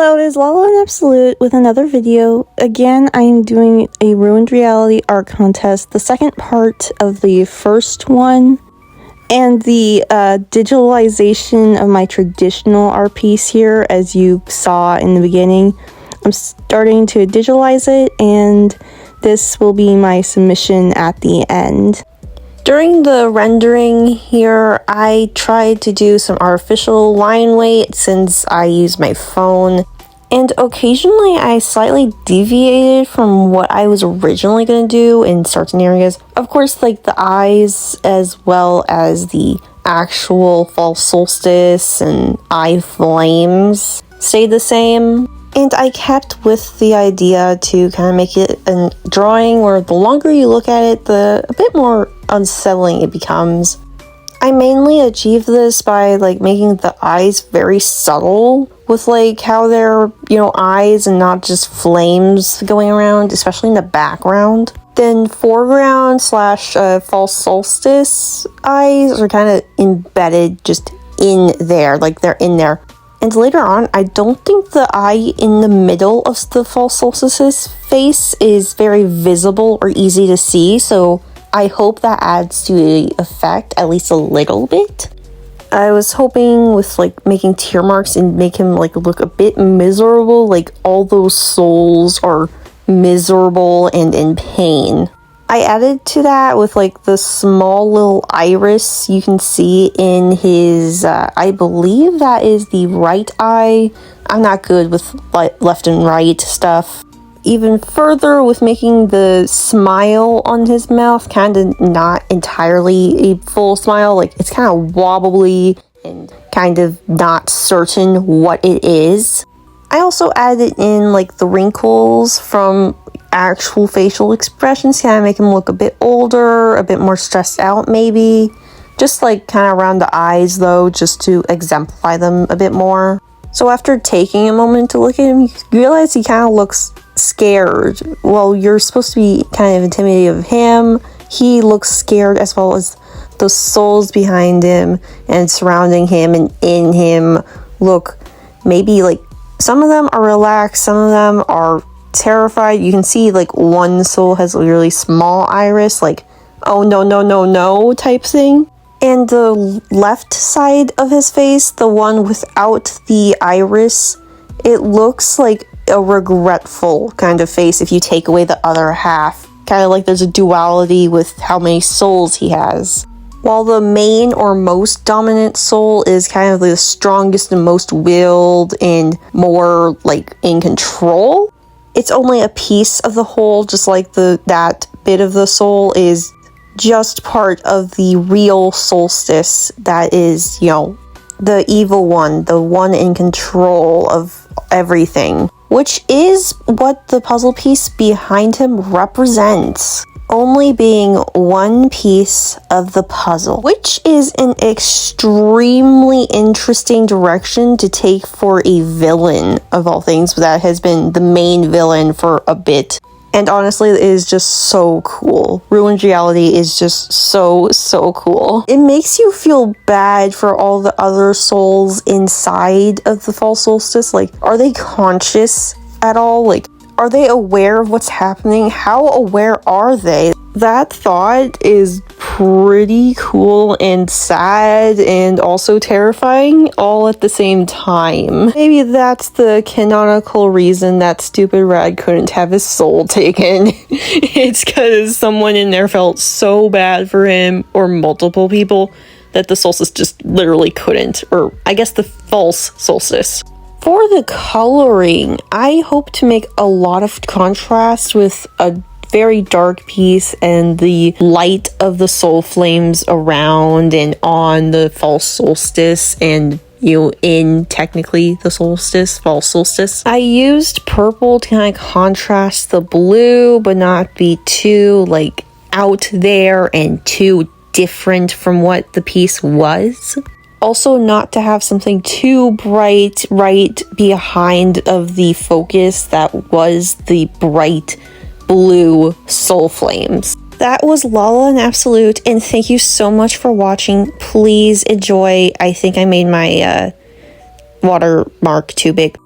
Hello, it is Lala and Absolute with another video. Again, I am doing a Ruined Reality art contest, the second part of the first one, and the digitalization of my traditional art piece here, as you saw in the beginning. I'm starting to digitalize it, and this will be my submission at the end. During the rendering here, I tried to do some artificial line weight since I use my phone, and occasionally I slightly deviated from what I was originally going to do in certain areas. Of course, like the eyes as well as the actual false solstice and eye flames stayed the same. And I kept with the idea to kind of make it a drawing where the longer you look at it, a bit more unsettling it becomes. I mainly achieved this by like making the eyes very subtle with like how they're, eyes and not just flames going around, especially in the background. Then foreground / false solstice eyes are kind of embedded just in there, like they're in there. And later on, I don't think the eye in the middle of the false solstice's face is very visible or easy to see, so I hope that adds to the effect at least a little bit. I was hoping with like making tear marks and make him like look a bit miserable, like all those souls are miserable and in pain. I added to that with like the small little iris you can see in his, I believe that is the right eye. I'm not good with left and right stuff. Even further with making the smile on his mouth kind of not entirely a full smile, like it's kind of wobbly and kind of not certain what it is. I also added in like the wrinkles from actual facial expressions, kind of make him look a bit older, a bit more stressed out maybe. Just like kind of around the eyes though, just to exemplify them a bit more. So after taking a moment to look at him, you realize he kind of looks scared. Well, you're supposed to be kind of intimidated of him. He looks scared, as well as the souls behind him and surrounding him and in him look maybe like some of them are relaxed, some of them are terrified. You can see like one soul has a really small iris, like oh no type thing. And the left side of his face, the one without the iris, it looks like a regretful kind of face if you take away the other half. Kind of like there's a duality with how many souls he has. While the main or most dominant soul is kind of the strongest and most willed and more like in control, it's only a piece of the whole, just like that bit of the soul is just part of the real solstice that is, the evil one, the one in control of everything, which is what the puzzle piece behind him represents. Only being one piece of the puzzle, which is an extremely interesting direction to take for a villain of all things that has been the main villain for a bit. And honestly, it is just so cool. Ruined Reality is just so cool. It makes you feel bad for all the other souls inside of the false solstice. Like, are they conscious at all? Like, are they aware of what's happening? How aware are they? That thought is pretty cool and sad and also terrifying all at the same time. Maybe that's the canonical reason that stupid Rad couldn't have his soul taken. It's because someone in there felt so bad for him, or multiple people, that the solstice just literally couldn't. Or I guess the false solstice. For the coloring, I hope to make a lot of contrast with a very dark piece and the light of the soul flames around and on the false solstice and in technically the solstice, false solstice. I used purple to kind of contrast the blue but not be too like out there and too different from what the piece was. Also, not to have something too bright right behind of the focus that was the bright blue soul flames. That was Lala and Absolute, and thank you so much for watching. Please enjoy. I think I made my watermark too big.